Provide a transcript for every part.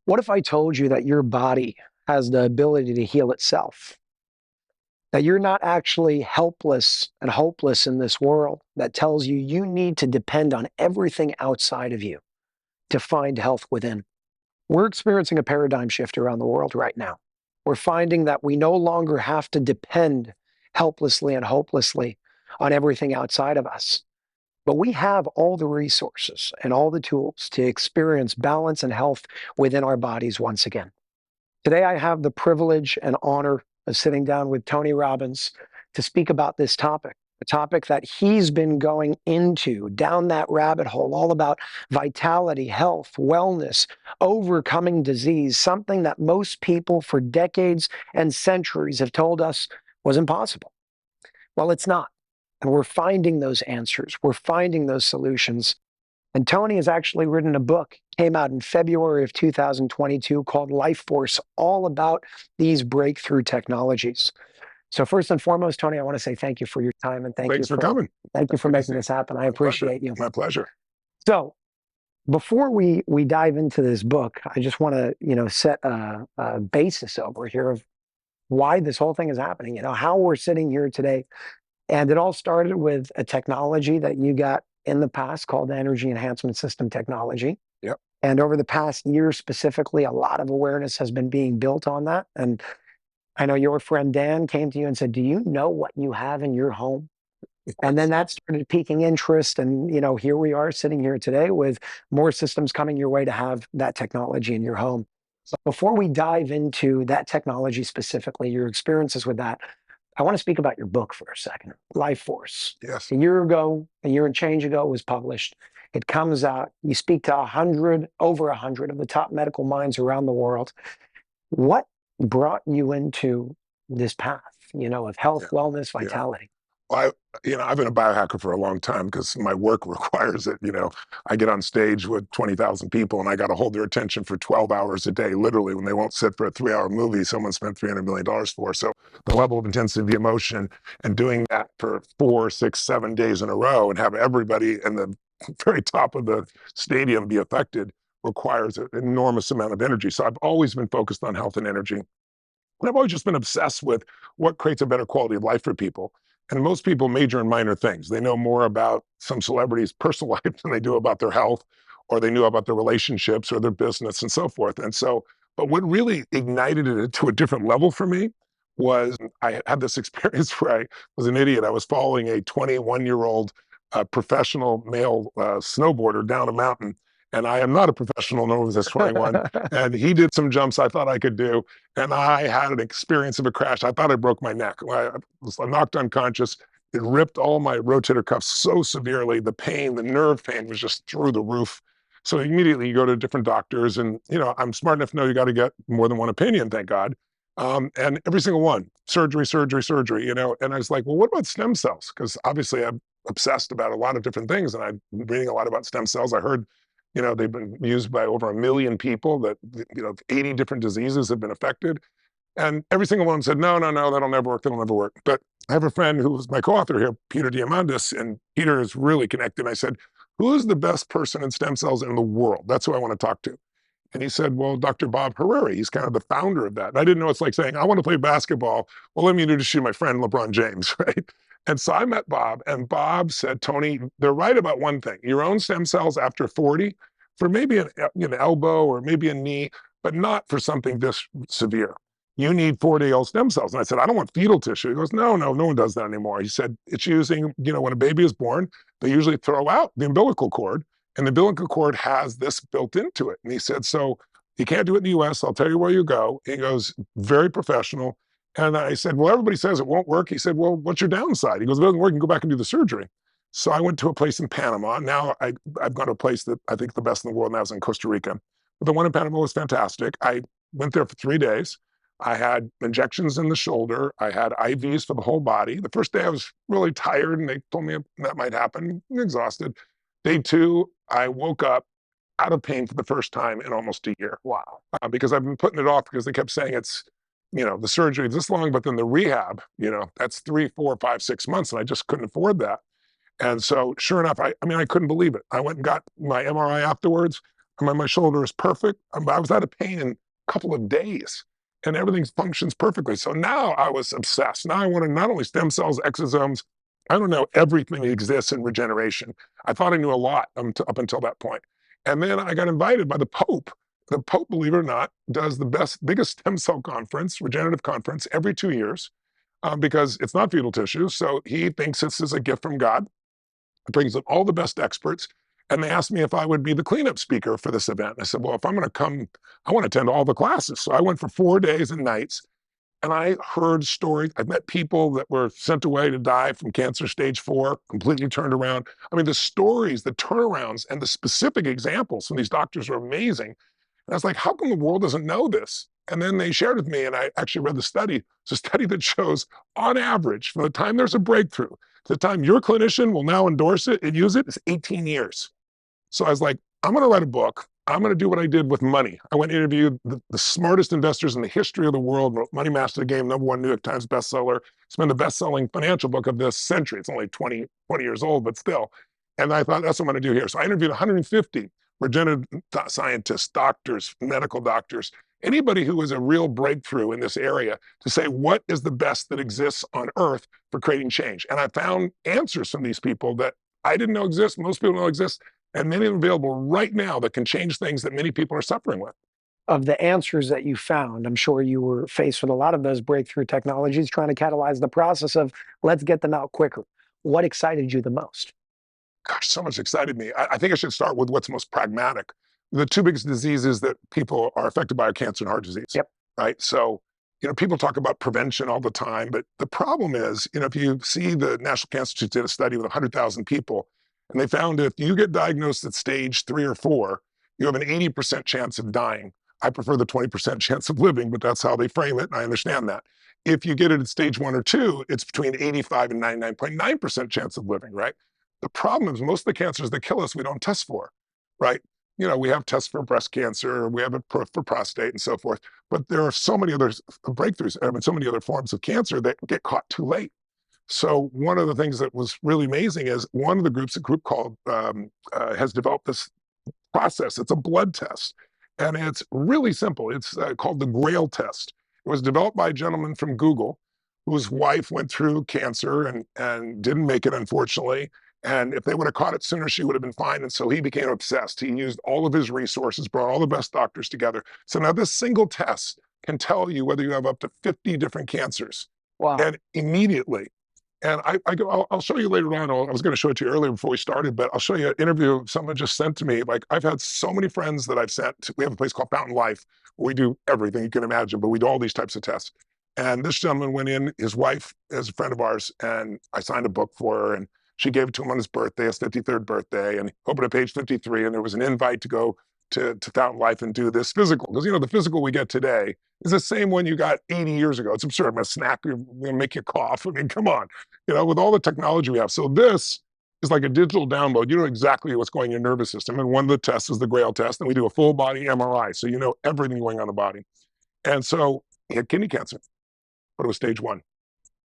What if I told you that your body has the ability to heal itself? That you're not actually helpless and hopeless in this world that tells you you need to depend on everything outside of you to find health within. We're experiencing a paradigm shift around the world right now. We're finding that we no longer have to depend helplessly and hopelessly on everything outside of us. But we have all the resources and all the tools to experience balance and health within our bodies once again. Today, I have the privilege and honor of sitting down with Tony Robbins to speak about this topic, a topic that he's been going into down that rabbit hole, all about vitality, health, wellness, overcoming disease, something that most people for decades and centuries have told us was impossible. Well, it's not. And we're finding those answers. We're finding those solutions. And Tony has actually written a book, came out in February of 2022 called Life Force, all about these breakthrough technologies. So first and foremost, Tony, I want to say thank you for your time and Thanks for coming. thank you for making this happen. I appreciate you. My pleasure. So before we dive into this book, I just want to, set a basis over here of why this whole thing is happening, how we're sitting here today. And it all started with a technology that you got in the past called energy enhancement system technology. Yep. And over the past year specifically, a lot of awareness has been being built on that. And I know your friend Dan came to you and said, "Do you know what you have in your home?" And then that started piquing interest. And, here we are sitting here today with more systems coming your way to have that technology in your home. So before we dive into that technology specifically, your experiences with that, I want to speak about your book for a second, Life Force. Yes. A year and change ago, it was published. It comes out. You speak to over 100 of the top medical minds around the world. What brought you into this path, of health, wellness, vitality? Well, I've been a biohacker for a long time because my work requires it. I get on stage with 20,000 people and I got to hold their attention for 12 hours a day, literally, when they won't sit for a 3-hour movie someone spent $300 million for. So the level of intensity, the emotion, and doing that for 4, 6, 7 days in a row and have everybody in the very top of the stadium be affected requires an enormous amount of energy. So I've always been focused on health and energy. And I've always just been obsessed with what creates a better quality of life for people. And most people major in minor things. They know more about some celebrities' personal life than they do about their health, or they knew about their relationships or their business and so forth. And so, but what really ignited it to a different level for me was I had this experience where I was an idiot. I was following a 21-year-old professional male snowboarder down a mountain. And I am not a professional, nor was this 21. And he did some jumps I thought I could do. And I had an experience of a crash. I thought I broke my neck. I was knocked unconscious. It ripped all my rotator cuffs so severely. The pain, the nerve pain was just through the roof. So immediately you go to different doctors and, I'm smart enough to know you got to get more than one opinion, thank God. And every single one, surgery, and I was like, well, what about stem cells? Because obviously I'm obsessed about a lot of different things. And I'm reading a lot about stem cells. I heard they've been used by over 1 million people, that, 80 different diseases have been affected. And every single one said, no, that'll never work. But I have a friend who was my co-author here, Peter Diamandis, and Peter is really connected. I said, who is the best person in stem cells in the world? That's who I want to talk to. And he said, well, Dr. Bob Harari, he's kind of the founder of that. And I didn't know, it's like saying, I want to play basketball. Well, let me introduce you to my friend, LeBron James, right? And so I met Bob, and Bob said, Tony, they're right about one thing. Your own stem cells after 40, for maybe an elbow or maybe a knee, but not for something this severe. You need 4-day-old stem cells. And I said, I don't want fetal tissue. He goes, no one does that anymore. He said, it's using, when a baby is born, they usually throw out the umbilical cord, and the umbilical cord has this built into it. And he said, so you can't do it in the US. I'll tell you where you go. He goes, very professional. And I said, well, everybody says it won't work. He said, well, what's your downside? He goes, if it doesn't work, you can go back and do the surgery. So I went to a place in Panama. Now I've gone to a place that I think the best in the world, and that was in Costa Rica. But the one in Panama was fantastic. I went there for 3 days. I had injections in the shoulder. I had IVs for the whole body. The first day I was really tired, and they told me that might happen, exhausted. Day 2, I woke up out of pain for the first time in almost a year. Wow. Because I've been putting it off because they kept saying it's, the surgery is this long, but then the rehab, that's 3, 4, 5, 6 months, and I just couldn't afford that. And so sure enough, I couldn't believe it. I went and got my MRI afterwards. My shoulder is perfect. I was out of pain in a couple of days and everything functions perfectly. So now I was obsessed. Now I wanted not only stem cells, exosomes, I don't know everything that exists in regeneration. I thought I knew a lot up until that point. And then I got invited by the Pope. The Pope, believe it or not, does the biggest stem cell conference, regenerative conference, every 2 years because it's not fetal tissue. So he thinks this is a gift from God. It brings in all the best experts. And they asked me if I would be the cleanup speaker for this event. I said, well, if I'm going to come, I want to attend all the classes. So I went for 4 days and nights and I heard stories. I met people that were sent away to die from cancer stage 4, completely turned around. I mean, the stories, the turnarounds, and the specific examples from these doctors are amazing. And I was like, how come the world doesn't know this? And then they shared with me, and I actually read the study. It's a study that shows, on average, from the time there's a breakthrough to the time your clinician will now endorse it and use it, is 18 years. So I was like, I'm going to write a book. I'm going to do what I did with money. I went and interviewed the smartest investors in the history of the world, wrote Money Master the Game, #1 New York Times bestseller. It's been the best-selling financial book of this century. It's only 20 years old, but still. And I thought, that's what I'm going to do here. So I interviewed 150 regenerative scientists, doctors, medical doctors, anybody who was a real breakthrough in this area to say, what is the best that exists on earth for creating change? And I found answers from these people that I didn't know exist, most people don't know exist, and many of them available right now that can change things that many people are suffering with. Of the answers that you found, I'm sure you were faced with a lot of those breakthrough technologies trying to catalyze the process of let's get them out quicker. What excited you the most? Gosh, so much excited me. I think I should start with what's most pragmatic. The two biggest diseases that people are affected by are cancer and heart disease, Yep. right? So, people talk about prevention all the time, but the problem is, if you see the National Cancer Institute did a study with 100,000 people, and they found if you get diagnosed at stage 3 or 4, you have an 80% chance of dying. I prefer the 20% chance of living, but that's how they frame it, and I understand that. If you get it at stage 1 or 2, it's between 85 and 99.9% chance of living, right? The problem is most of the cancers that kill us, we don't test for, right? We have tests for breast cancer, we have it for prostate and so forth, but there are so many other breakthroughs, I mean, so many other forms of cancer that get caught too late. So one of the things that was really amazing is one of the groups, a group called, has developed this process. It's a blood test, and it's really simple. It's called the Grail test. It was developed by a gentleman from Google whose wife went through cancer and didn't make it, unfortunately. And if they would have caught it sooner, she would have been fine. And so he became obsessed. He used all of his resources, brought all the best doctors together. So now this single test can tell you whether you have up to 50 different cancers. Wow. And immediately, and I'll show you later on. I was going to show it to you earlier before we started, but I'll show you an interview someone just sent to me. Like, I've had so many friends that I've sent. We have a place called Fountain Life where we do everything you can imagine, but we do all these types of tests. And this gentleman went in, his wife is a friend of ours, and I signed a book for her, and she gave it to him on his birthday, his 53rd birthday, and he opened at page 53, and there was an invite to go to Fountain Life and do this physical. Because, the physical we get today is the same one you got 80 years ago. It's absurd. I'm going to snack, I'm going to make you cough. I mean, come on, with all the technology we have. So this is like a digital download. You know exactly what's going in your nervous system. And one of the tests is the Grail test, and we do a full body MRI. So you know everything going on in the body. And so he had kidney cancer, but it was stage 1.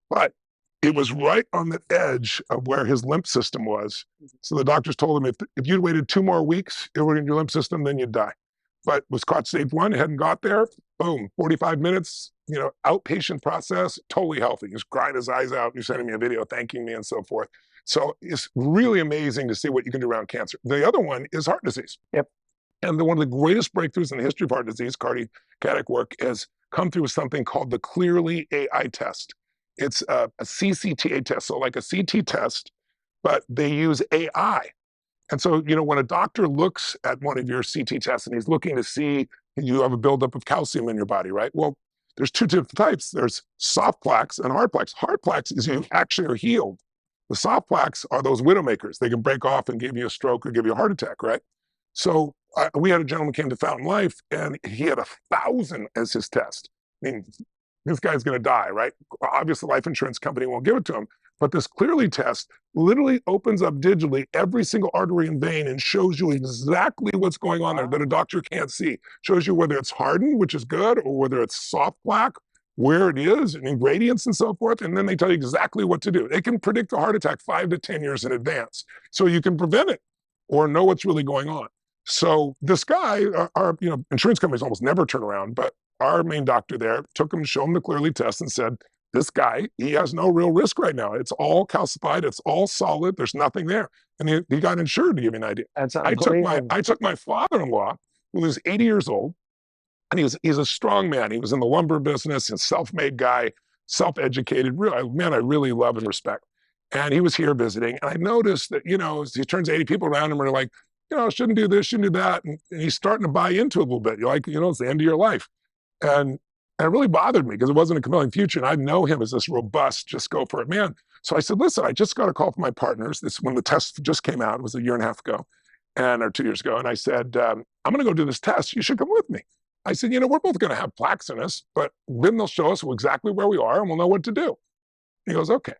But it was right on the edge of where his lymph system was. So the doctors told him if you'd waited 2 more weeks, it would in your lymph system, then you'd die. But was caught stage 1, hadn't got there, boom, 45 minutes, outpatient process, totally healthy. He's crying his eyes out. He's sending me a video thanking me and so forth. So it's really amazing to see what you can do around cancer. The other one is heart disease. Yep. And one of the greatest breakthroughs in the history of heart disease, cardiac work, has come through something called the Clearly AI test. It's a CCTA test, so like a CT test, but they use AI. And so, when a doctor looks at one of your CT tests and he's looking to see you have a buildup of calcium in your body, right? Well, there's two different types. There's soft plaques and hard plaques. Hard plaques is you actually are healed. The soft plaques are those widowmakers. They can break off and give you a stroke or give you a heart attack, right? So we had a gentleman came to Fountain Life, and he had 1,000 as his test. I mean, this guy's going to die, right? Obviously, the life insurance company won't give it to him. But this Clearly test literally opens up digitally every single artery and vein and shows you exactly what's going on there that a doctor can't see. Shows you whether it's hardened, which is good, or whether it's soft plaque, where it is, and ingredients and so forth. And then they tell you exactly what to do. They can predict a heart attack 5 to 10 years in advance. So you can prevent it or know what's really going on. So this guy, our insurance companies almost never turn around, but our main doctor there took him, showed him the Clearly test, and said, "This guy, he has no real risk right now. It's all calcified. It's all solid. There's nothing there." And he got insured, to give you an idea. That's I unbelievable. took my father-in-law, who was 80 years old, and he's a strong man. He was in the lumber business, a self-made guy, self-educated. Real man, I really love and respect. And he was here visiting, and I noticed that as he turns 80, people around him are like, shouldn't do this, shouldn't do that, and he's starting to buy into it a little bit. You're like, it's the end of your life, and it really bothered me because it wasn't a compelling future, and I know him as this robust, just go for it man. So I said, listen, I just got a call from my partners. This when the test just came out, it was a year and a half ago, or 2 years ago, and I said, I'm going to go do this test. You should come with me. I said, we're both going to have plaques in us, but then they'll show us exactly where we are and we'll know what to do. He goes, okay.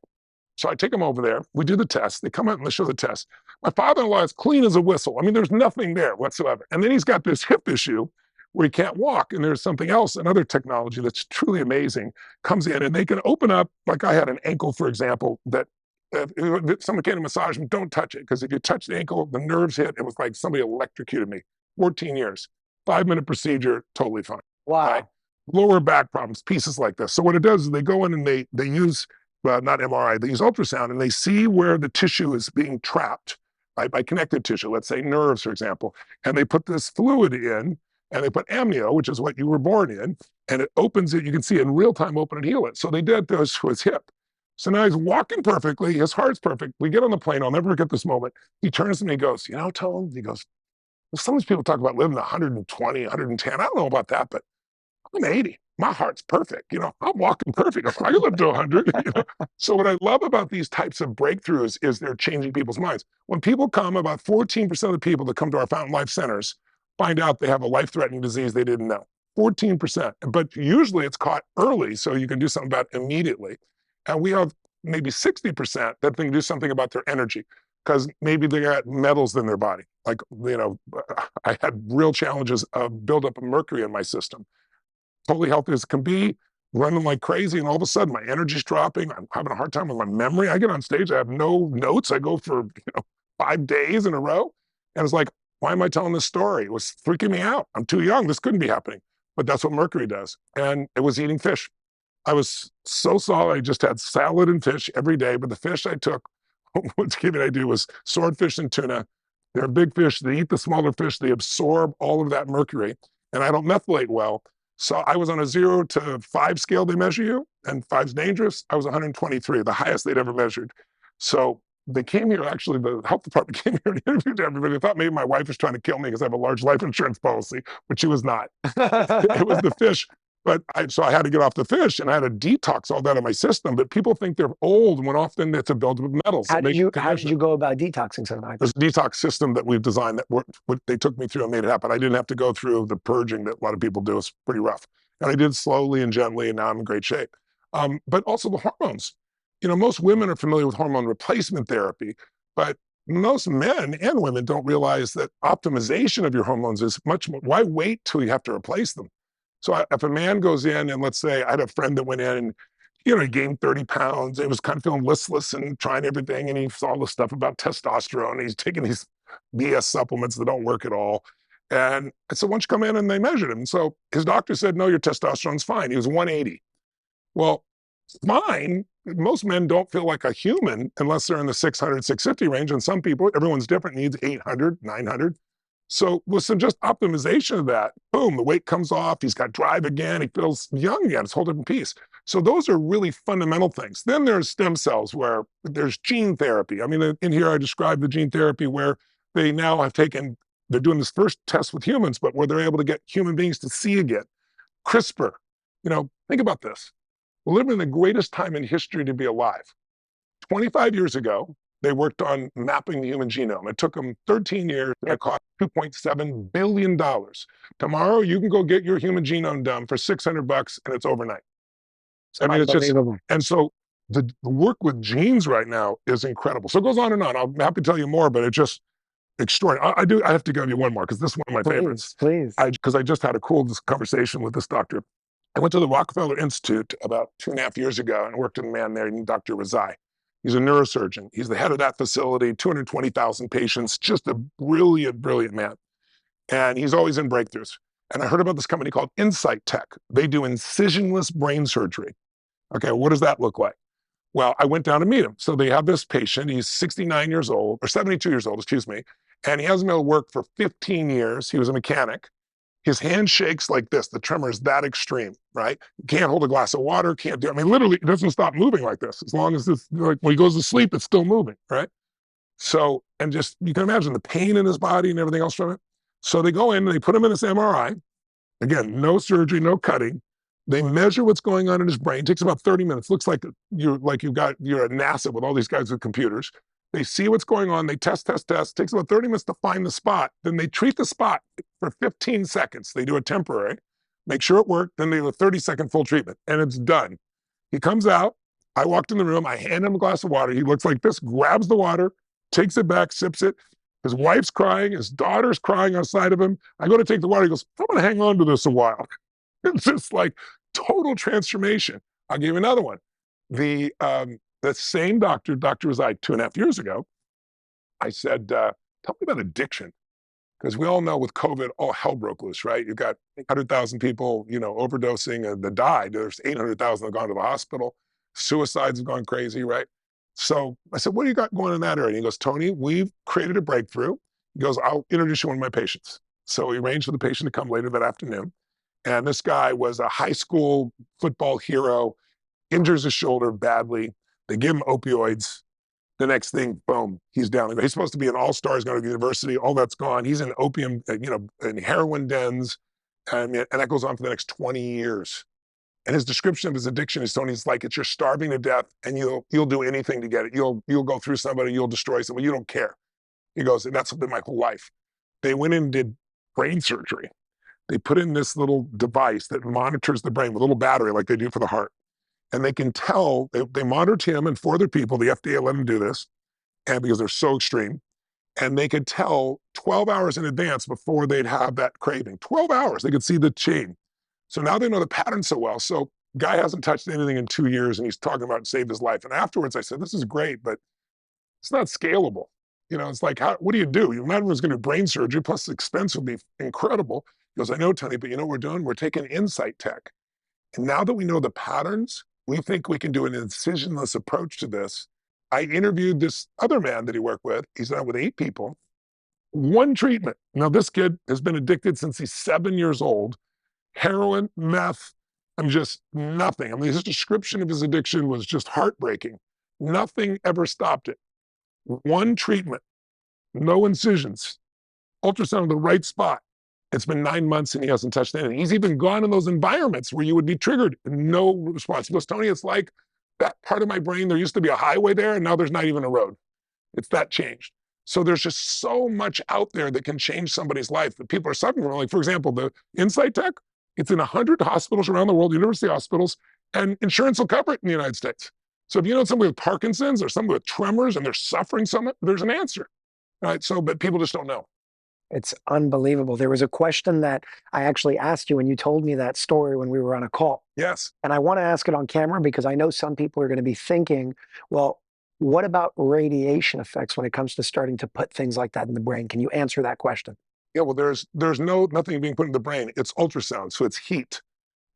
So I take him over there. We do the test. They come out and they show the test. My father-in-law is clean as a whistle. I mean, there's nothing there whatsoever. And then he's got this hip issue where he can't walk. And there's something else, another technology that's truly amazing comes in and they can open up, like I had an ankle, for example, that if someone came to massage me, don't touch it. Because if you touch the ankle, the nerves hit. It was like somebody electrocuted me. 14 years, 5-minute procedure, totally fine. Right? Wow. Lower back problems, pieces like this. So what it does is they go in and they use not MRI, they use ultrasound and they see where the tissue is being trapped, right, by connective tissue, let's say nerves, for example. And they put this fluid in and they put amnio, which is what you were born in, and it opens it. You can see it in real time, open and heal it. So they did this to his hip. So now he's walking perfectly. His heart's perfect. We get on the plane. I'll never forget this moment. He turns to me and he goes, Tone, he goes, some of these people talk about living 120, 110. I don't know about that, but I'm 80. My heart's perfect. I'm walking perfect. I can live to 100. So what I love about these types of breakthroughs is they're changing people's minds. When people come, about 14% of the people that come to our Fountain Life centers find out they have a life-threatening disease they didn't know. 14%. But usually it's caught early, so you can do something about it immediately. And we have maybe 60% that can do something about their energy because maybe they got metals in their body. Like, I had real challenges of buildup of mercury in my system. Totally healthy as it can be, running like crazy, and all of a sudden my energy's dropping. I'm having a hard time with my memory. I get on stage, I have no notes. I go for 5 days in a row, and it's like, why am I telling this story? It was freaking me out. I'm too young. This couldn't be happening. But that's what mercury does. And it was eating fish. I was so solid. I just had salad and fish every day. But the fish I took, what I do was swordfish and tuna. They're big fish. They eat the smaller fish. They absorb all of that mercury. And I don't methylate well. So I was on a 0 to 5 scale they measure you, and 5's dangerous. I was 123, the highest they'd ever measured. So they came here, actually, the health department came here and interviewed everybody. They thought maybe my wife was trying to kill me because I have a large life insurance policy, but she was not. It was the fish. So I had to get off the fish and I had to detox all that in my system. But people think they're old when often it's a buildup of metals. How did you go about detoxing something? There's a detox system that we've designed that what they took me through and made it happen. I didn't have to go through the purging that a lot of people do. It's pretty rough. And I did slowly and gently, and now I'm in great shape. But also the hormones. Most women are familiar with hormone replacement therapy, but most men and women don't realize that optimization of your hormones is much more. Why wait till you have to replace them? So if a man goes in and let's say I had a friend that went in and he gained 30 pounds. He was kind of feeling listless and trying everything. And he saw the stuff about testosterone. He's taking these BS supplements that don't work at all. And I said, why don't you come in? And they measured him. And so his doctor said, no, your testosterone's fine. He was 180. Well, fine. Most men don't feel like a human unless they're in the 600, 650 range. And some people, everyone's different, needs 800, 900. So with some just optimization of that, boom, the weight comes off. He's got drive again. He feels young again. It's a whole different piece. So those are really fundamental things. Then there's stem cells where there's gene therapy. I mean, in here I described the gene therapy where they now have they're doing this first test with humans, but where they're able to get human beings to see again. CRISPR, think about this. We're living in the greatest time in history to be alive. 25 years ago, they worked on mapping the human genome. It took them 13 years and it cost $2.7 billion. Tomorrow, you can go get your human genome done for $600 and it's overnight. I mean, it's just, and so the work with genes right now is incredible. So it goes on and on. I'm happy to tell you more, but it's just extraordinary. I have to give you one more because this is one of my favorites. Please. Because I just had a cool conversation with this doctor. I went to the Rockefeller Institute about 2.5 years ago and worked with a man there named Dr. Razai. He's a neurosurgeon. He's the head of that facility, 220,000 patients, just a brilliant, brilliant man. And he's always in breakthroughs. And I heard about this company called Insight Tech. They do incisionless brain surgery. Okay, what does that look like? Well, I went down to meet him. So they have this patient. He's 69 years old, or 72 years old, excuse me. And he hasn't been able to work for 15 years. He was a mechanic. His hand shakes like this. The tremor is that extreme, right? Can't hold a glass of water, can't do, I mean, literally, it doesn't stop moving like this. As long as this, like when he goes to sleep, it's still moving, right? So, and just, you can imagine the pain in his body and everything else from it. So they go in and they put him in this MRI. Again, no surgery, no cutting. They measure what's going on in his brain. It takes about 30 minutes. Looks like you're at NASA with all these guys with computers. They see what's going on. They test. It takes about 30 minutes to find the spot. Then they treat the spot for 15 seconds. They do a temporary, make sure it worked. Then they do a 30-second full treatment, and it's done. He comes out. I walked in the room. I hand him a glass of water. He looks like this, grabs the water, takes it back, sips it. His wife's crying. His daughter's crying outside of him. I go to take the water. He goes, I'm going to hang on to this a while. It's just like total transformation. I'll give you another one. The same doctor was I 2.5 years ago. I said, tell me about addiction. Because we all know with COVID, all hell broke loose, right? You've got 100,000 people, overdosing and that died. There's 800,000 that have gone to the hospital. Suicides have gone crazy, right? So I said, what do you got going in that area? And he goes, Tony, we've created a breakthrough. He goes, I'll introduce you to one of my patients. So he arranged for the patient to come later that afternoon. And this guy was a high school football hero, injures his shoulder badly. They give him opioids. The next thing, boom, he's down. He's supposed to be an all-star. He's going to university. All that's gone. He's in opium, in heroin dens. And that goes on for the next 20 years. And his description of his addiction is, Tony, it's like you're starving to death and you'll do anything to get it. You'll go through somebody, you'll destroy somebody. You don't care. He goes, and that's been my whole life. They went in and did brain surgery. They put in this little device that monitors the brain with a little battery like they do for the heart. And they can tell, they monitored him and 4 other people, the FDA let them do this, and because they're so extreme, and they could tell 12 hours in advance before they'd have that craving. 12 hours, they could see the chain. So now they know the pattern so well. So guy hasn't touched anything in 2 years and he's talking about saved his life. And afterwards I said, this is great, but it's not scalable. It's like, what do you do? Not everyone's going to do brain surgery, plus the expense would be incredible. He goes, I know, Tony, but you know what we're doing? We're taking Insight Tech. And now that we know the patterns, we think we can do an incisionless approach to this. I interviewed this other man that he worked with. He's done it with 8 people. One treatment. Now, this kid has been addicted since he's 7 years old. Heroin, meth, just nothing. I mean, his description of his addiction was just heartbreaking. Nothing ever stopped it. One treatment, no incisions, ultrasound in the right spot. It's been 9 months and he hasn't touched anything. He's even gone in those environments where you would be triggered, no response. He goes, Tony, it's like that part of my brain, there used to be a highway there and now there's not even a road. It's that changed. So there's just so much out there that can change somebody's life that people are suffering from. Like, for example, the Insight Tech, it's in 100 hospitals around the world, university hospitals, and insurance will cover it in the United States. So if you know somebody with Parkinson's or somebody with tremors and they're suffering from it, there's an answer, right? So, but people just don't know. It's unbelievable. There was a question that I actually asked you when you told me that story when we were on a call. Yes. And I want to ask it on camera because I know some people are going to be thinking, well, what about radiation effects when it comes to starting to put things like that in the brain? Can you answer that question? Yeah, well, there's nothing being put in the brain. It's ultrasound, so it's heat.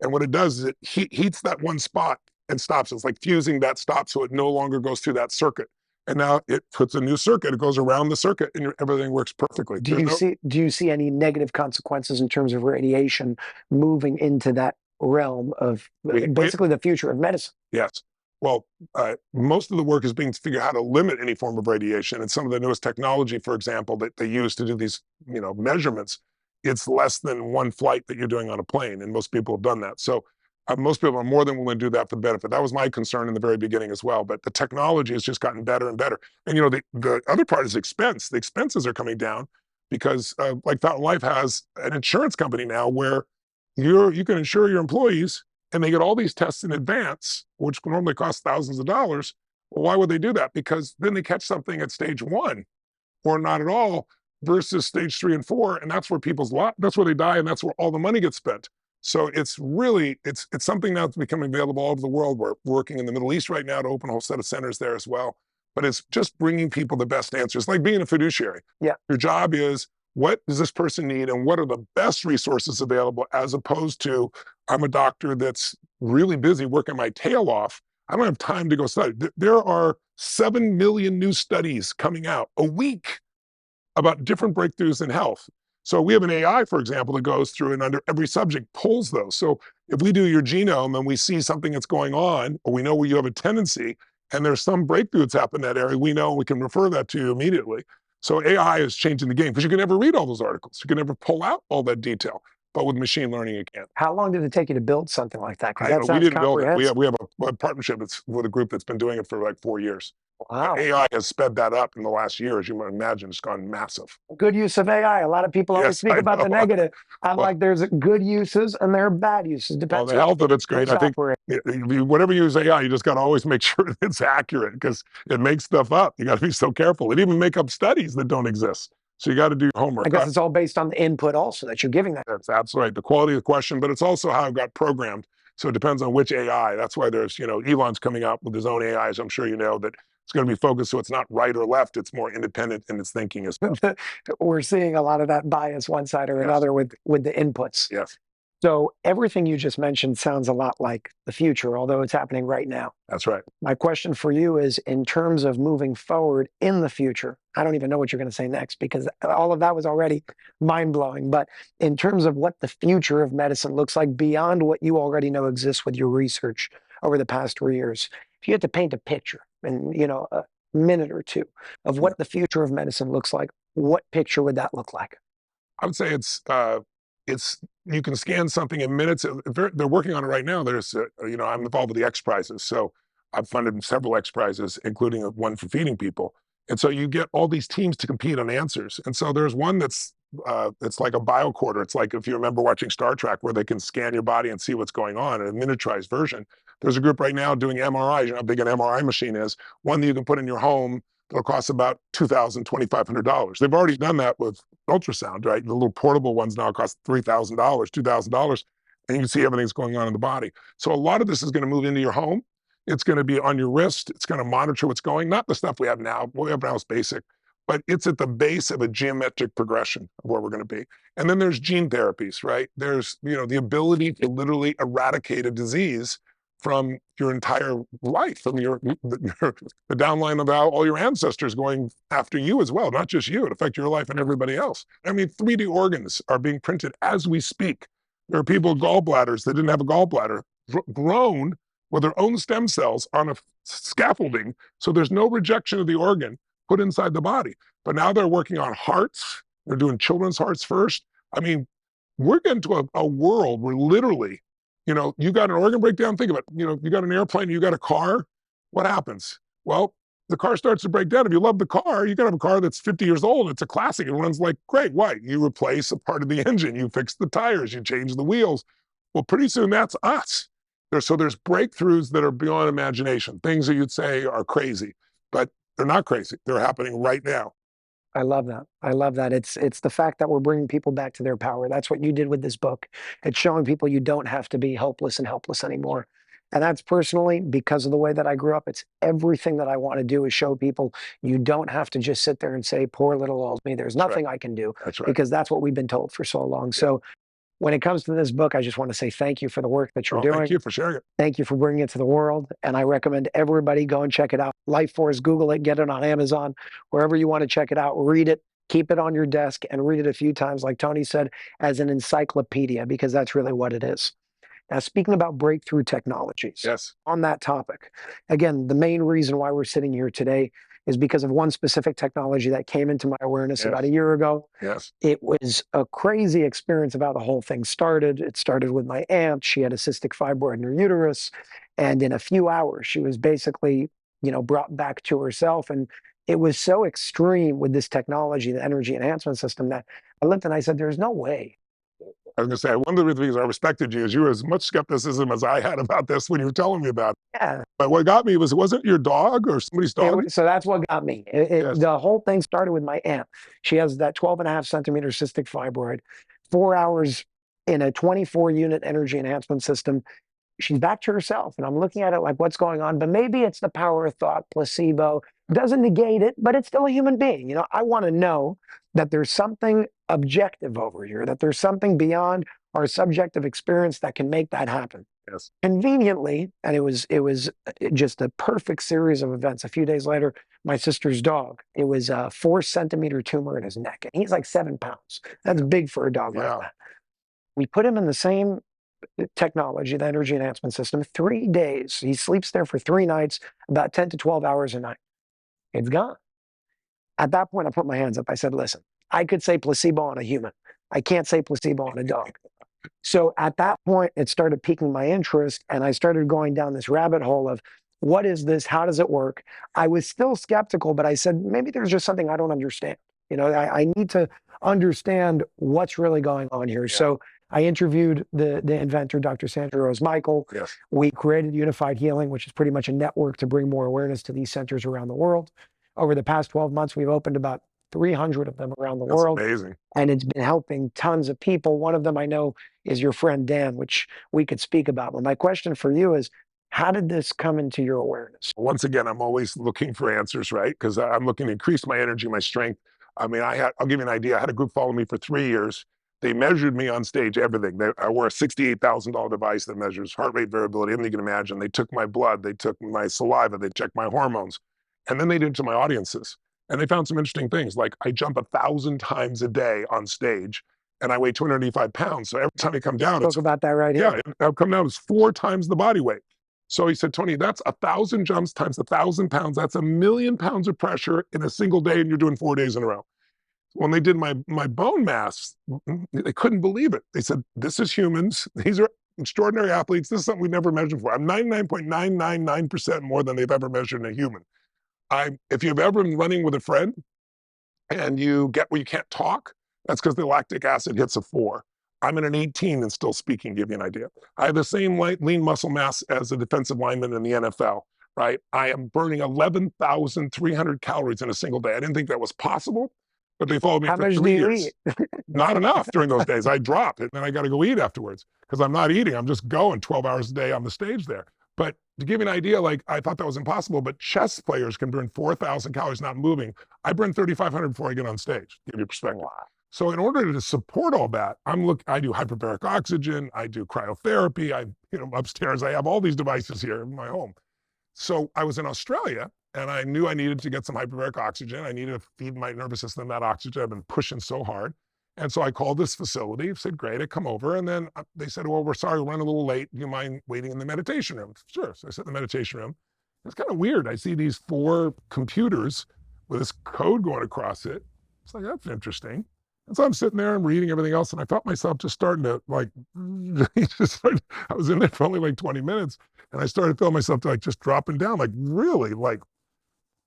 And what it does is it heats that one spot and stops. It's like fusing that stop so it no longer goes through that circuit. And now it puts a new circuit. It goes around the circuit and everything works perfectly. Do you see any negative consequences in terms of radiation moving into that realm of basically the future of medicine? Yes. Well, most of the work is being to figure out how to limit any form of radiation. And some of the newest technology, for example, that they use to do these, measurements, it's less than one flight that you're doing on a plane. And most people have done that. So most people are more than willing to do that for the benefit. That was my concern in the very beginning as well. But the technology has just gotten better and better. And, the other part is expense. The expenses are coming down because like Fountain Life has an insurance company now where you can insure your employees and they get all these tests in advance, which normally cost thousands of dollars. Well, why would they do that? Because then they catch something at stage 1 or not at all versus stage 3 and 4. And that's where that's where they die. And that's where all the money gets spent. So it's really, it's something now that's becoming available all over the world. We're working in the Middle East right now to open a whole set of centers there as well. But it's just bringing people the best answers, like being a fiduciary. Yeah. Your job is, what does this person need and what are the best resources available, as opposed to, I'm a doctor that's really busy working my tail off. I don't have time to go study. There are 7 million new studies coming out a week about different breakthroughs in health. So we have an AI, for example, that goes through and under every subject pulls those. So if we do your genome and we see something that's going on, or we know where you have a tendency, and there's some breakthrough that's happened in that area, we know we can refer that to you immediately. So AI is changing the game because you can never read all those articles. You can never pull out all that detail. But with machine learning, you can. How long did it take you to build something like that? Because that We sounds didn't build it. comprehensive. We have a partnership with a group that's been doing it for like 4 years. Wow. AI has sped that up in the last year, as you might imagine. It's gone massive. Good use of AI. A lot of people always Yes, speak I about know. the negative. I'm Well, like, there's good uses and there are bad uses. well, Depends the who health of it's great. who's I think operating. whatever you use AI, you just got to always make sure it's accurate, because it makes stuff up. You got to be so careful. It even make up studies that don't exist. So you got to do your I homework. guess it's all based on the input also that you're giving that. That's absolutely right. The quality of the question, but it's also how it got programmed. So it depends on which AI. That's why there's, Elon's coming out with his own AIs. I'm sure you know that it's going to be focused so it's not right or left. It's more independent in its thinking as well. We're seeing a lot of that bias one side or Yes. another with the inputs. Yes. So everything you just mentioned sounds a lot like the future, although it's happening right now. That's right. My question for you is, in terms of moving forward in the future, I don't even know what you're going to say next because all of that was already mind blowing. But in terms of what the future of medicine looks like beyond what you already know exists with your research over the past 3 years, if you had to paint a picture in, a minute or two of what the future of medicine looks like, what picture would that look like? I would say it's you can scan something in minutes. They're working on it right now. There's I'm involved with the X Prizes, so I've funded several X Prizes, including one for feeding people. And so you get all these teams to compete on answers. And so there's one that's it's like a biocorder. It's like if you remember watching Star Trek, where they can scan your body and see what's going on in a miniaturized version. There's a group right now doing MRIs. You know how big an MRI machine is. One that you can put in your home. It'll cost about $2,000, $2,500. They've already done that with ultrasound, right? The little portable ones now cost $3,000, $2,000, and you can see everything's going on in the body. So a lot of this is going to move into your home. It's going to be on your wrist. It's going to monitor what's going. Not the stuff we have now. What we have now is basic, but it's at the base of a geometric progression of where we're going to be. And then there's gene therapies, right? There's the ability to literally eradicate a disease from your entire life, from the downline of all your ancestors going after you as well, not just you. It affects your life and everybody else. I mean, 3D organs are being printed as we speak. There are people with gallbladders that didn't have a gallbladder, grown with their own stem cells on a scaffolding, so there's no rejection of the organ put inside the body. But now they're working on hearts. They're doing children's hearts first. I mean, we're getting to a world where literally, you got an organ breakdown. Think about it. You got an airplane, you got a car. What happens? Well, the car starts to break down. If you love the car, you can have a car that's 50 years old. It's a classic. It runs like great. Why? You replace a part of the engine. You fix the tires. You change the wheels. Well, pretty soon that's us. So there's breakthroughs that are beyond imagination, things that you'd say are crazy, but they're not crazy. They're happening right now. I love that. I love that. It's the fact that we're bringing people back to their power. That's what you did with this book. It's showing people you don't have to be hopeless and helpless anymore. And that's personally because of the way that I grew up. It's everything that I want to do is show people you don't have to just sit there and say, poor little old me. There's nothing I can do. That's right. Because that's what we've been told for so long. Yeah. So when it comes to this book, I just want to say thank you for the work that you're doing. Thank you for sharing it. Thank you for bringing it to the world. And I recommend everybody go and check it out. Life Force, Google it, get it on Amazon, wherever you want to check it out. Read it, keep it on your desk, and read it a few times, like Tony said, as an encyclopedia, because that's really what it is. Now, speaking about breakthrough technologies, yes, on that topic, again, the main reason why we're sitting here today is because of one specific technology that came into my awareness about a year ago. Yes. It was a crazy experience of how the whole thing started. It started with my aunt. She had a cystic fibroid in her uterus. And in a few hours, she was basically, brought back to herself. And it was so extreme with this technology, the energy enhancement system, that I looked and I said, there's no way. I was going to say, one of the reasons I respected you is you were as much skepticism as I had about this when you were telling me about it. Yeah. But what got me wasn't your dog or somebody's dog? So that's what got me. Yes. The whole thing started with my aunt. She has that 12.5 centimeter cystic fibroid, 4 hours in a 24-unit energy enhancement system. She's back to herself. And I'm looking at it like, what's going on? But maybe it's the power of thought, placebo. Doesn't negate it, but it's still a human being. I want to know that there's something objective over here, that there's something beyond our subjective experience that can make that happen. Yes. Conveniently, and it was just a perfect series of events. A few days later, my sister's dog, it was a 4 centimeter tumor in his neck, and he's like 7 pounds. That's big for a dog like Yeah. that. We put him in the same technology, the energy enhancement system, 3 days. He sleeps there for 3 nights, about 10 to 12 hours a night. It's gone. At that point, I put my hands up. I said, listen, I could say placebo on a human. I can't say placebo on a dog. So at that point, it started piquing my interest, and I started going down this rabbit hole of what is this? How does it work? I was still skeptical, but I said, maybe there's just something I don't understand. I need to understand what's really going on here. Yeah. So I interviewed the inventor, Dr. Sandra Rose Michael. Yes. We created Unified Healing, which is pretty much a network to bring more awareness to these centers around the world. Over the past 12 months, we've opened about 300 of them around the That's world. amazing. And it's been helping tons of people. One of them I know is your friend Dan, which we could speak about. But my question for you is, how did this come into your awareness? Once again, I'm always looking for answers, right? Because I'm looking to increase my energy, my strength. I mean, I'll give you an idea. I had a group follow me for 3 years. They measured me on stage, everything. I wore a $68,000 device that measures heart rate variability, everything you can imagine. They took my blood, they took my saliva, they checked my hormones. And then they did it to my audiences. And they found some interesting things, like I jump 1,000 times a day on stage, and I weigh 285 pounds. So every time I come down, Talk about that right here. yeah, I'll come down, it's 4 times the body weight. So he said, Tony, that's 1,000 jumps times 1,000 pounds. That's 1,000,000 pounds of pressure in a single day, and you're doing 4 days in a row. When they did my bone mass, they couldn't believe it. They said, this is humans. These are extraordinary athletes. This is something we never measured before. I'm 99.999% more than they've ever measured in a human. If you've ever been running with a friend and you get where you can't talk, that's because the lactic acid hits a 4. I'm at an 18 and still speaking, give you an idea. I have the same lean muscle mass as a defensive lineman in the NFL, right? I am burning 11,300 calories in a single day. I didn't think that was possible, but they followed me How for much do 3 you years. eat? Not enough during those days. I drop it, and then I got to go eat afterwards because I'm not eating. I'm just going 12 hours a day on the stage there. But to give you an idea, like I thought that was impossible, but chess players can burn 4,000 calories not moving. I burn 3,500 before I get on stage, to give you perspective. Wow. So in order to support all that, I do hyperbaric oxygen, I do cryotherapy, upstairs, I have all these devices here in my home. So I was in Australia, and I knew I needed to get some hyperbaric oxygen. I needed to feed my nervous system that oxygen. I've been pushing so hard. And so I called this facility, said, great, I come over. And then they said, well, we're sorry, we're running a little late. Do you mind waiting in the meditation room? Sure. So I sit in the meditation room. It's kind of weird. I see these 4 computers with this code going across it. It's like, that's interesting. And so I'm sitting there and reading everything else. And I felt myself just starting to I was in there for only like 20 minutes. And I started feeling myself like just dropping down, like really like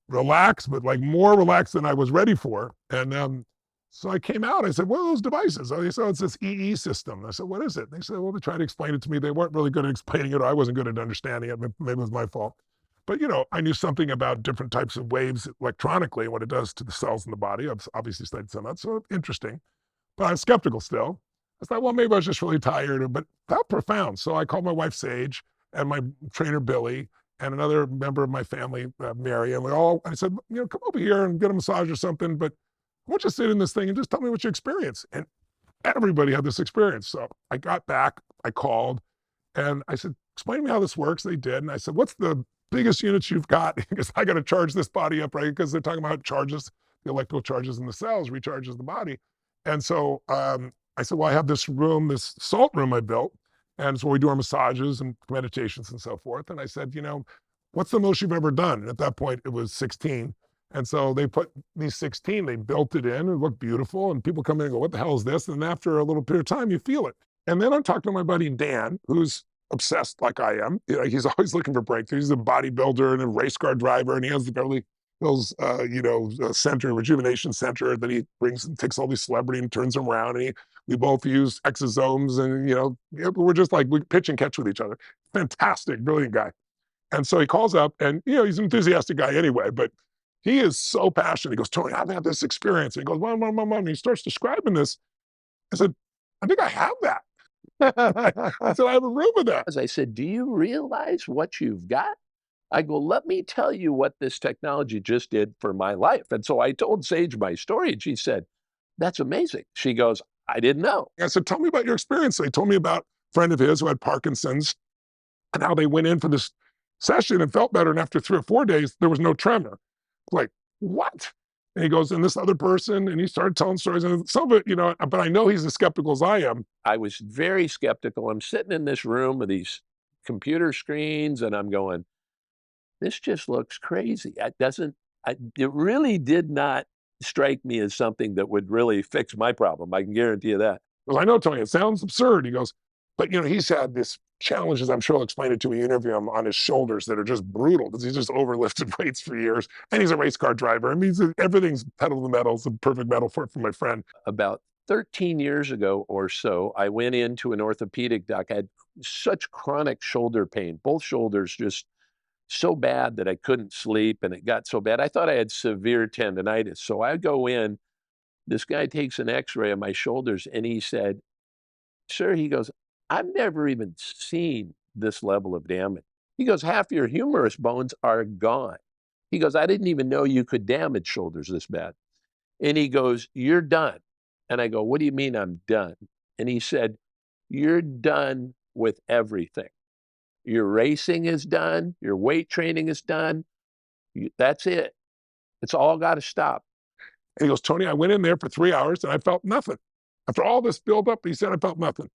relaxed, but like more relaxed than I was ready for. And so I came out. I said, what are those devices? They said, it's this EE system. I said, what is it? They said, well, they tried to explain it to me. They weren't really good at explaining it. I wasn't good at understanding it. Maybe it was my fault. But, I knew something about different types of waves electronically and what it does to the cells in the body. I've obviously studied some of that, so interesting. But I was skeptical still. I thought, well, maybe I was just really tired, but felt profound. So I called my wife, Sage, and my trainer, Billy, and another member of my family, Mary, and I said, come over here and get a massage or something, but I want you to sit in this thing and just tell me what you experience. And everybody had this experience. So I got back, I called, and I said, explain to me how this works. They did. And I said, what's the biggest units you've got? Because I got to charge this body up, right? Because they're talking about it charges the electrical charges in the cells, recharges the body. And so I said, well, I have this room, this salt room I built. And it's where we do our massages and meditations and so forth. And I said, what's the most you've ever done? And at that point, it was 16. And so they put these 16, they built it in, it looked beautiful. And people come in and go, what the hell is this? And after a little period of time, you feel it. And then I'm talking to my buddy, Dan, who's obsessed like I am. He's always looking for breakthroughs. He's a bodybuilder and a race car driver. And he has the Beverly Hills, center, rejuvenation center that he brings and takes all these celebrity and turns them around. And we both use exosomes and, we're just like, we pitch and catch with each other. Fantastic, brilliant guy. And so he calls up and, he's an enthusiastic guy anyway, but he is so passionate. He goes, Tony, I've had this experience. And he goes, mom. And he starts describing this. I said, I think I have that. I said, I have a room of that. As I said, do you realize what you've got? I go, let me tell you what this technology just did for my life. And so I told Sage my story, and she said, That's amazing. She goes, I didn't know. I said, tell me about your experience. They told me about a friend of his who had Parkinson's and how they went in for this session and felt better. And after 3 or 4 days, there was no tremor. Like, what? And he goes, and this other person, and he started telling stories. And some of it, but I know he's as skeptical as I am. I was very skeptical. I'm sitting in this room with these computer screens, and I'm going, this just looks crazy. It really did not strike me as something that would really fix my problem. I can guarantee you that. Well, I know, Tony, it sounds absurd. He goes, but he's had this challenges. I'm sure I'll explain it to you. Interview him on his shoulders that are just brutal because he's just overlifted weights for years, and he's a race car driver. I mean, everything's pedal to the metal. It's a perfect metaphor for my friend. About 13 years ago or so, I went into an orthopedic doc. I had such chronic shoulder pain, both shoulders just so bad that I couldn't sleep, and it got so bad. I thought I had severe tendonitis. So I go in, this guy takes an x-ray of my shoulders, and he said, sir, he goes, I've never even seen this level of damage. He goes, half your humerus bones are gone. He goes, I didn't even know you could damage shoulders this bad. And he goes, you're done. And I go, what do you mean I'm done? And he said, you're done with everything. Your racing is done. Your weight training is done. That's it. It's all got to stop. And he goes, Tony, I went in there for 3 hours and I felt nothing. After all this buildup, he said, I felt nothing.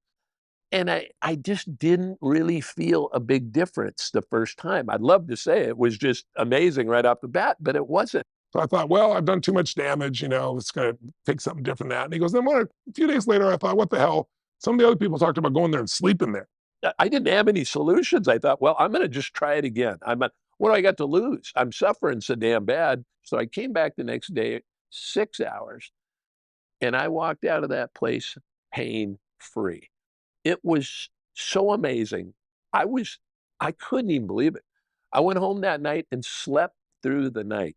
And I just didn't really feel a big difference the first time. I'd love to say it was just amazing right off the bat, but it wasn't. So I thought, well, I've done too much damage, it's going to take something different than that. And he goes, then a few days later, I thought, what the hell? Some of the other people talked about going there and sleeping there. I didn't have any solutions. I thought, well, I'm going to just try it again. What do I got to lose? I'm suffering so damn bad. So I came back the next day, 6 hours, and I walked out of that place pain-free. It was so amazing. I couldn't even believe it. I went home that night and slept through the night.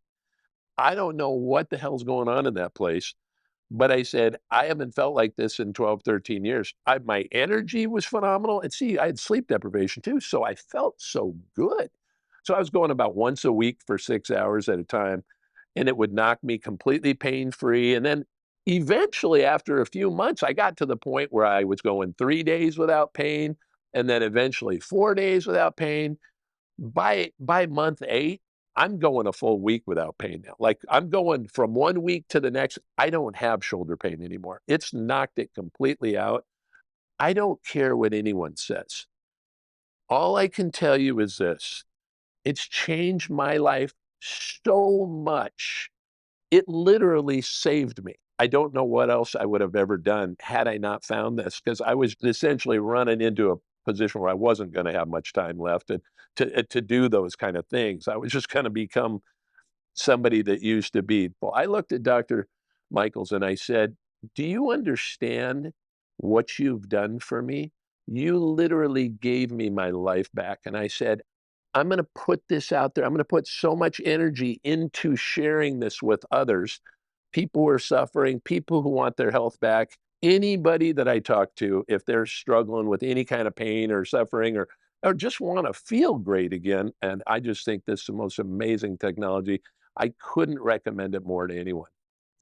I don't know what the hell's going on in that place, but I said, I haven't felt like this in 12, 13 years. My energy was phenomenal. And see, I had sleep deprivation too. So I felt so good. So I was going about once a week for 6 hours at a time, and it would knock me completely pain-free. And then eventually, after a few months, I got to the point where I was going 3 days without pain, and then eventually 4 days without pain. By month 8, I'm going a full week without pain now. Like, I'm going from 1 week to the next. I don't have shoulder pain anymore. It's knocked it completely out. I don't care what anyone says. All I can tell you is this. It's changed my life so much. It literally saved me. I don't know what else I would have ever done had I not found this, because I was essentially running into a position where I wasn't going to have much time left to do those kind of things. I was just going to become somebody that used to be. Well, I looked at Dr. Michaels and I said, do you understand what you've done for me? You literally gave me my life back. And I said, I'm going to put this out there. I'm going to put so much energy into sharing this with others, people who are suffering, people who want their health back. Anybody that I talk to, if they're struggling with any kind of pain or suffering or just want to feel great again. And I just think this is the most amazing technology. I couldn't recommend it more to anyone.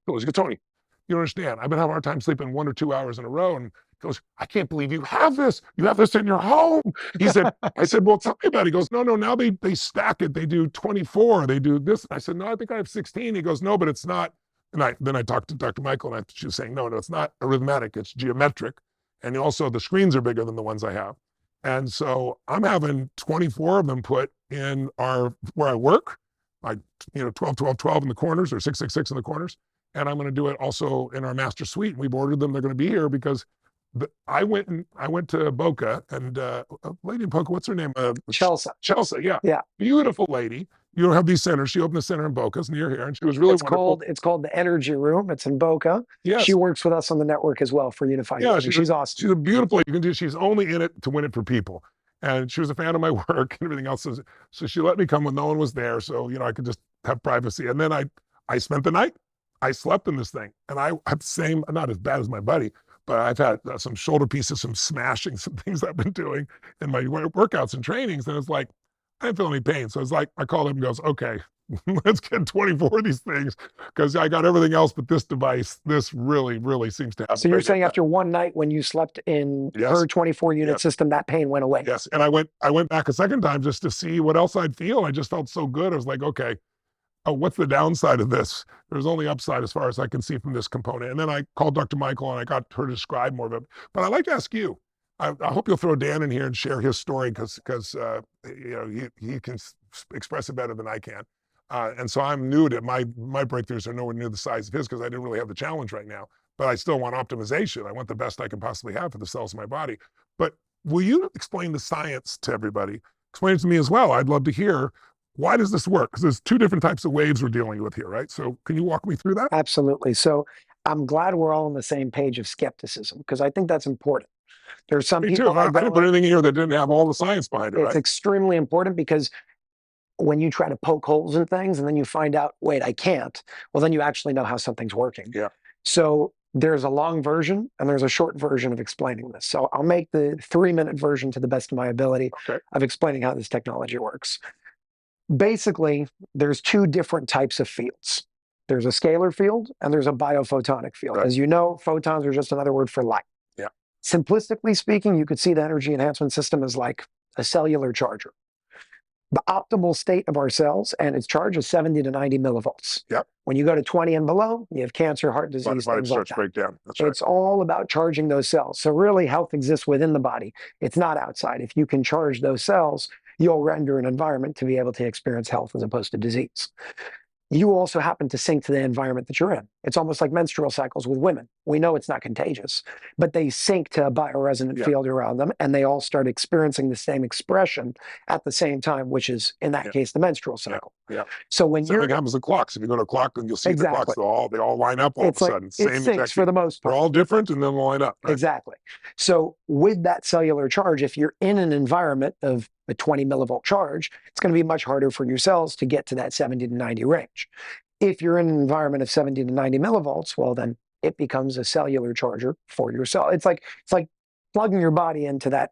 He goes, Tony, you don't understand. I've been having a hard time sleeping 1 or 2 hours in a row. And he goes, I can't believe you have this. You have this in your home. He said, I said, well, tell me about it. He goes, no, now they stack it. They do 24. They do this. I said, no, I think I have 16. He goes, no, but it's not. And then I talked to Dr. Michael, and she was saying, no, it's not arithmetic. It's geometric. And also the screens are bigger than the ones I have. And so I'm having 24 of them put in where I work, like, 12, 12, 12 in the corners or 6, 6, 6 in the corners. And I'm going to do it also in our master suite. We've ordered them. They're going to be here because I went to Boca, and a lady in Boca, what's her name? Chelsea. Chelsea, yeah. Yeah. Beautiful lady. You don't have these centers. She opened a center in Boca. It's near here, and she was really wonderful. It's called the Energy Room. It's in Boca. Yes. She works with us on the network as well for Unified. Yeah, she's awesome. She's a beautiful lady. She's only in it to win it for people. And she was a fan of my work and everything else. So she let me come when no one was there. So, I could just have privacy. And then I spent the night. I slept in this thing. And I have the same, not as bad as my buddy, but I've had some shoulder pieces, some smashing, some things I've been doing in my workouts and trainings. And it's like, I didn't feel any pain. So it's like, I called him and goes, okay, let's get 24 of these things because I got everything else but this device. This really, really seems to have So you're great saying impact. after one night when you slept in Yes. her 24 unit Yes. system, that pain went away? Yes. And I went back a second time just to see what else I'd feel. I just felt so good. I was like, okay, oh, what's the downside of this? There's only upside as far as I can see from this component. And then I called Dr. Michael and I got her to describe more of it. But I'd like to ask you, I hope you'll throw Dan in here and share his story because you know he can express it better than I can. And so I'm new to my breakthroughs are nowhere near the size of his because I didn't really have the challenge right now. But I still want optimization. I want the best I can possibly have for the cells of my body. But will you explain the science to everybody? Explain it to me as well. I'd love to hear, why does this work? Because there's two different types of waves we're dealing with here, right? So can you walk me through that? Absolutely. So I'm glad we're all on the same page of skepticism because I think that's important. There's some Me too. people I that didn't go put in, anything here that didn't have all the science behind it, it's right? extremely important because when you try to poke holes in things and then you find out, wait, I can't, well, then you actually know how something's working. Yeah. So there's a long version and there's a short version of explaining this. So I'll make the 3-minute version to the best of my ability Okay. of explaining how this technology works. Basically, there's two different types of fields. There's a scalar field and there's a biophotonic field. Right. As you know, photons are just another word for light. Yeah. Simplistically speaking, you could see the energy enhancement system as like a cellular charger. The optimal state of our cells and its charge is 70 to 90 millivolts. Yep. When you go to 20 and below, you have cancer, heart disease, Body things like starts that. to break down. That's right. It's all about charging those cells. So really, health exists within the body. It's not outside. If you can charge those cells, you'll render an environment to be able to experience health as opposed to disease. You also happen to sync to the environment that you're in. It's almost like menstrual cycles with women. We know it's not contagious, but they sync to a bioresonant field around them, and they all start experiencing the same expression at the same time, which is, in that case, the menstrual cycle. Yeah. So when Something happens with clocks. If you go to a clock and you'll see Exactly. the clocks, they all line up all it's of a like sudden. it Same syncs exact for the most They're part. all different and then line up. Right? Exactly. So with that cellular charge, if you're in an environment of a 20 millivolt charge, it's going to be much harder for your cells to get to that 70 to 90 range. If you're in an environment of 70 to 90 millivolts, well, then it becomes a cellular charger for your cell. It's like plugging your body into that,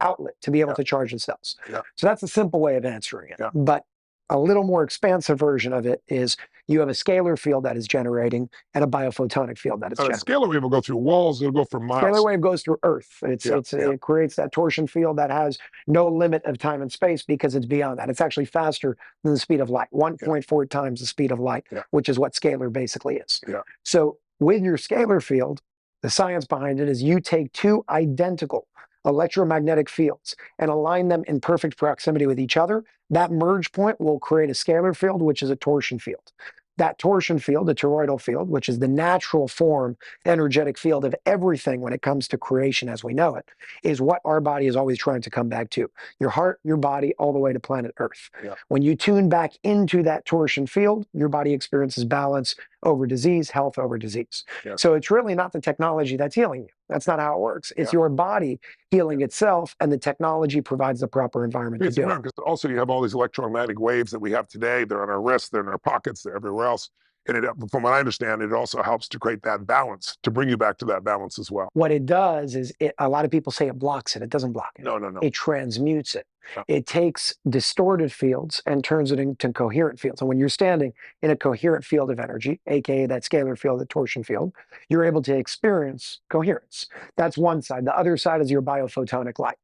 outlet to be able to charge the cells. Yeah. So that's a simple way of answering it. Yeah. But a little more expansive version of it is you have a scalar field that is generating and a biophotonic field that is So a generating. scalar wave will go through walls. It'll go for miles. Scalar wave goes through Earth. It creates that torsion field that has no limit of time and space because it's beyond that. It's actually faster than the speed of light, 1.4 times the speed of light, which is what scalar basically is. Yeah. So with your scalar field, the science behind it is you take two identical electromagnetic fields and align them in perfect proximity with each other. That merge point will create a scalar field, which is a torsion field. That torsion field, the toroidal field, which is the natural form, energetic field of everything when it comes to creation as we know it, is what our body is always trying to come back to. Your heart, your body, all the way to planet Earth. Yeah. When you tune back into that torsion field, your body experiences balance over disease, health over disease. Yeah. So it's really not the technology that's healing you. That's not how it works. It's your body healing itself, and the technology provides the proper environment to do it. Because also you have all these electromagnetic waves that we have today. They're on our wrists, they're in our pockets, they're everywhere else. And from what I understand, it also helps to create that balance, to bring you back to that balance as well. What it does is, a lot of people say it blocks it. It doesn't block it. No. It transmutes it. Yeah. It takes distorted fields and turns it into coherent fields. And when you're standing in a coherent field of energy, aka that scalar field, the torsion field, you're able to experience coherence. That's one side. The other side is your biophotonic light.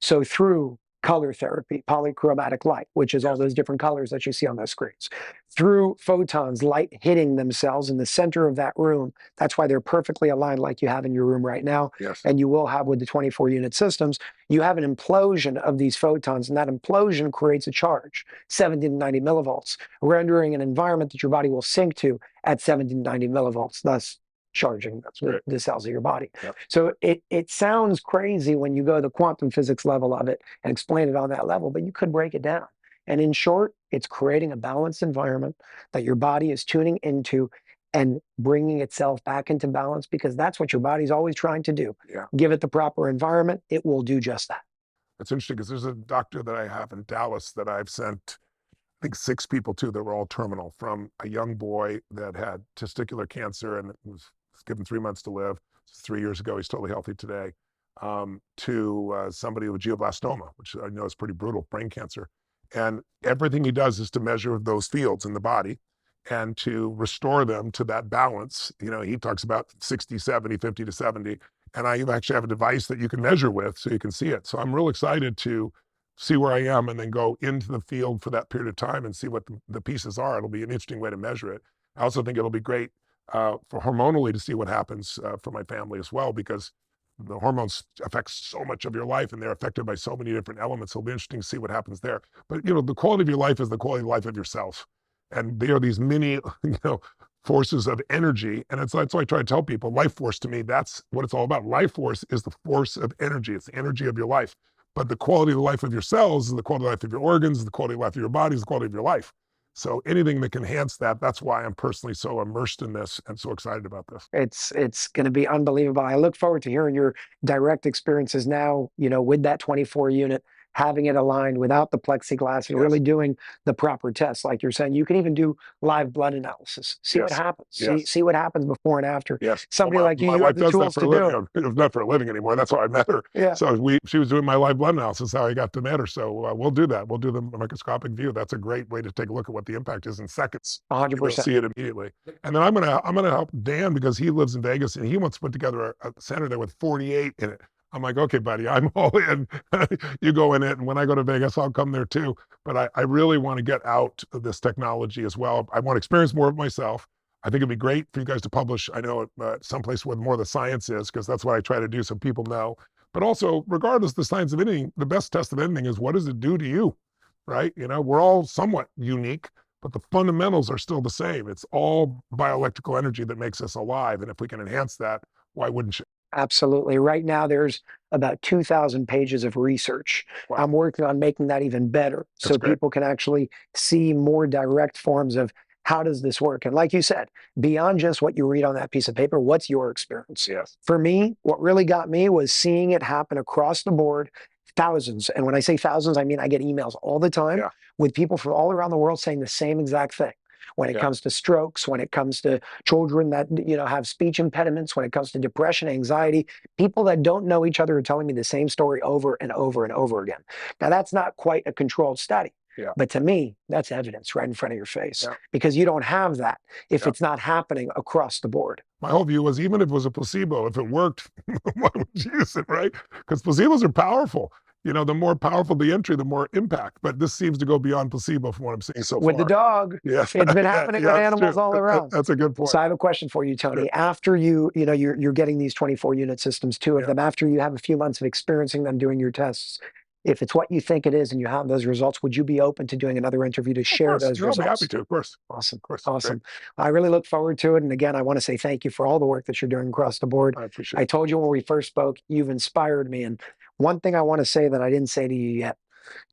So through color therapy, polychromatic light, which is all those different colors that you see on those screens. Through photons, light hitting themselves in the center of that room. That's why they're perfectly aligned like you have in your room right now. Yes. And you will have with the 24 unit systems. You have an implosion of these photons, and that implosion creates a charge, 70 to 90 millivolts, rendering an environment that your body will sync to at 70 to 90 millivolts, thus charging the cells of your body. Yep. So it sounds crazy when you go the quantum physics level of it and explain it on that level, but you could break it down. And in short, it's creating a balanced environment that your body is tuning into and bringing itself back into balance, because that's what your body's always trying to do. Yeah. Give it the proper environment, it will do just that. It's interesting because there's a doctor that I have in Dallas that I've sent, I think 6 people to that were all terminal, from a young boy that had testicular cancer and was given 3 months to live. 3 years ago, he's totally healthy today. to somebody with glioblastoma, which I know is pretty brutal, brain cancer. And everything he does is to measure those fields in the body and to restore them to that balance. You know, he talks about 60, 70, 50 to 70. And I actually have a device that you can measure with so you can see it. So I'm real excited to see where I am and then go into the field for that period of time and see what the pieces are. It'll be an interesting way to measure it. I also think it'll be great for hormonally to see what happens for my family as well, because the hormones affect so much of your life and they're affected by so many different elements. It'll be interesting to see what happens there. But, you know, the quality of your life is the quality of life of yourself. And there are these many, you know, forces of energy. And that's why I try to tell people life force to me, that's what it's all about. Life force is the force of energy. It's the energy of your life. But the quality of the life of your cells is the quality of life of your organs, the quality of life of your body is the quality of your life. So anything that can enhance that, that's why I'm personally so immersed in this and so excited about this. It's going to be unbelievable. I look forward to hearing your direct experiences now, you know, with that 24 unit, having it aligned without the plexiglass and really doing the proper tests. Like you're saying, you can even do live blood analysis, see what happens, see what happens before and after. Somebody like you, my you wife have the does that tools for to a do living. It's not for a living anymore. That's how I met her. So she was doing my live blood analysis, how I got to meet her. So we'll do that. We'll do the microscopic view. That's a great way to take a look at what the impact is in seconds. 100%. You'll see it immediately. And then I'm gonna help Dan because he lives in Vegas and he wants to put together a center there with 48 in it. I'm like, okay, buddy, I'm all in. You go in it. And when I go to Vegas, I'll come there too. But I really want to get out of this technology as well. I want to experience more of myself. I think it'd be great for you guys to publish, I know, someplace where more of the science is, because that's what I try to do so people know. But also, regardless of the science of anything, the best test of anything is what does it do to you, right? You know, we're all somewhat unique, but the fundamentals are still the same. It's all bioelectrical energy that makes us alive. And if we can enhance that, why wouldn't you? Absolutely. Right now, there's about 2,000 pages of research. Wow. I'm working on making that even better so people can actually see more direct forms of how does this work? And like you said, beyond just what you read on that piece of paper, what's your experience? For me, what really got me was seeing it happen across the board, thousands. And when I say thousands, I mean I get emails all the time with people from all around the world saying the same exact thing. When it comes to strokes, when it comes to children that, you know, have speech impediments, when it comes to depression, anxiety, people that don't know each other are telling me the same story over and over and over again. Now, that's not quite a controlled study. But to me, that's evidence right in front of your face because you don't have that if it's not happening across the board. My whole view was even if it was a placebo, if it worked, why would you use it, right? Because placebos are powerful. You know, the more powerful the entry, the more impact. But this seems to go beyond placebo from what I'm seeing so far. With the dog, it's been happening with animals all around. That's a good point. So I have a question for you, Tony. After you're getting these 24 unit systems, two of them, after you have a few months of experiencing them, doing your tests, if it's what you think it is and you have those results, would you be open to doing another interview to share those results? I'll be happy to, of course. Awesome. Of course. Awesome. Great. I really look forward to it. And again, I want to say thank you for all the work that you're doing across the board. I appreciate it. I told you when we first spoke, you've inspired me. And one thing I want to say that I didn't say to you yet,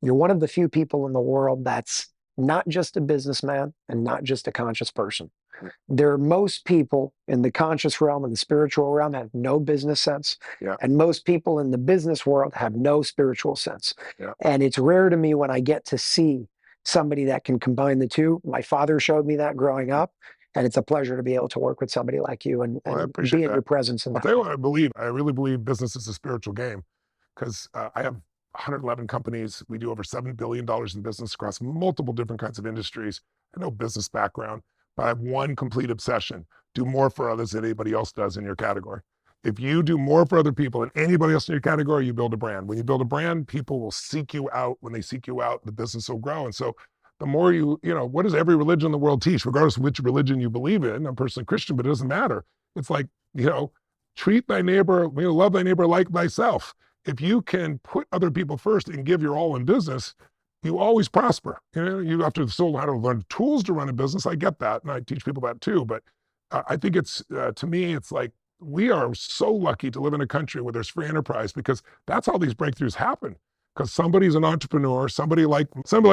you're one of the few people in the world that's not just a businessman and not just a conscious person. Most people in the conscious realm and the spiritual realm have no business sense. And most people in the business world have no spiritual sense. And it's rare to me when I get to see somebody that can combine the two. My father showed me that growing up. And it's a pleasure to be able to work with somebody like you and be in your presence. I'll tell you what I believe. I really believe business is a spiritual game because I have 111 companies. We do over $7 billion in business across multiple different kinds of industries. I know business background, but I have one complete obsession. Do more for others than anybody else does in your category. If you do more for other people than anybody else in your category, you build a brand. When you build a brand, people will seek you out. When they seek you out, the business will grow. And so the more what does every religion in the world teach, regardless of which religion you believe in? I'm personally Christian, but it doesn't matter. It's like, treat thy neighbor, love thy neighbor like thyself. If you can put other people first and give your all in business, you always prosper. You have to still know how to learn tools to run a business. I get that, and I teach people that too. But I think it's, to me, it's like we are so lucky to live in a country where there's free enterprise because that's how these breakthroughs happen. Because somebody's an entrepreneur, somebody like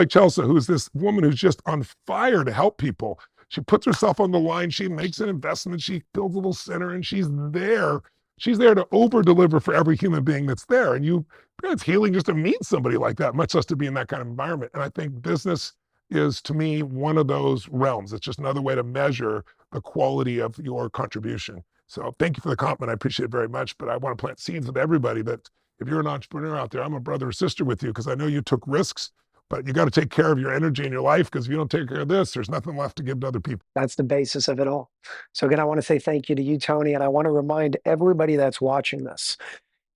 Chelsea, who's this woman who's just on fire to help people. She puts herself on the line. She makes an investment. She builds a little center, and she's there. She's there to over-deliver for every human being that's there. And it's healing just to meet somebody like that, much less to be in that kind of environment. And I think business is, to me, one of those realms. It's just another way to measure the quality of your contribution. So thank you for the compliment. I appreciate it very much. But I want to plant seeds with everybody that if you're an entrepreneur out there, I'm a brother or sister with you because I know you took risks, but you got to take care of your energy in your life because if you don't take care of this, there's nothing left to give to other people. That's the basis of it all. So again, I want to say thank you to you, Tony, and I want to remind everybody that's watching this,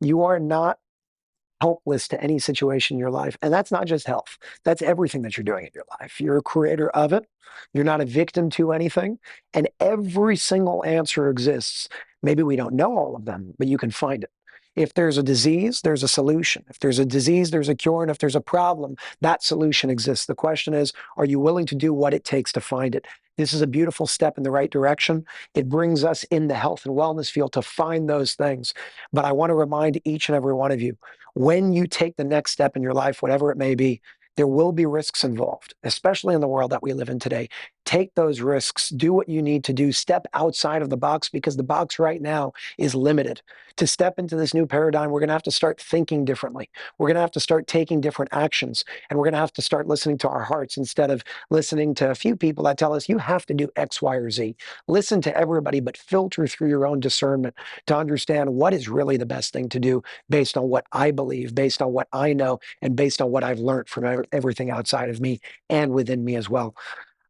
you are not helpless to any situation in your life. And that's not just health. That's everything that you're doing in your life. You're a creator of it. You're not a victim to anything. And every single answer exists. Maybe we don't know all of them, but you can find it. If there's a disease, there's a solution. If there's a disease, there's a cure. And if there's a problem, that solution exists. The question is, are you willing to do what it takes to find it? This is a beautiful step in the right direction. It brings us in the health and wellness field to find those things. But I want to remind each and every one of you, when you take the next step in your life, whatever it may be, there will be risks involved, especially in the world that we live in today. Take those risks, do what you need to do, step outside of the box because the box right now is limited. To step into this new paradigm, we're going to have to start thinking differently. We're going to have to start taking different actions, and we're going to have to start listening to our hearts instead of listening to a few people that tell us you have to do X, Y, or Z. Listen to everybody, but filter through your own discernment to understand what is really the best thing to do based on what I believe, based on what I know, and based on what I've learned from everything outside of me and within me as well.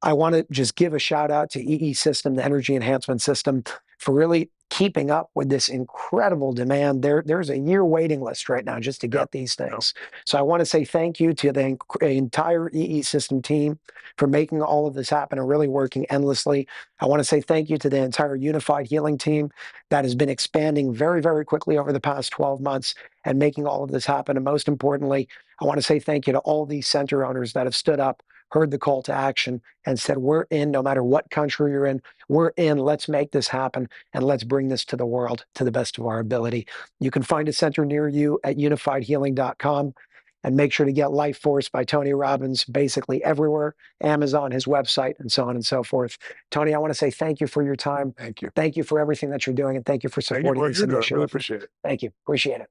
I want to just give a shout out to EE System, the Energy Enhancement System, for really keeping up with this incredible demand. There's a year waiting list right now just to get these things. So I want to say thank you to the entire EE System team for making all of this happen and really working endlessly. I want to say thank you to the entire Unified Healing team that has been expanding very, very quickly over the past 12 months and making all of this happen. And most importantly, I want to say thank you to all these center owners that have stood up, heard the call to action, and said, we're in, no matter what country you're in, we're in, let's make this happen, and let's bring this to the world to the best of our ability. You can find a center near you at unifiedhealing.com, and make sure to get Life Force by Tony Robbins basically everywhere, Amazon, his website, and so on and so forth. Tony, I want to say thank you for your time. Thank you. Thank you for everything that you're doing, and thank you for supporting this initiative. Really appreciate it. Thank you. Appreciate it.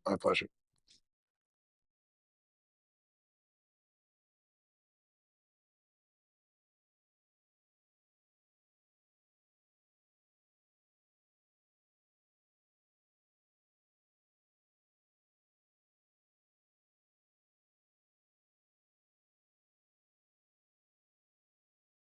My pleasure.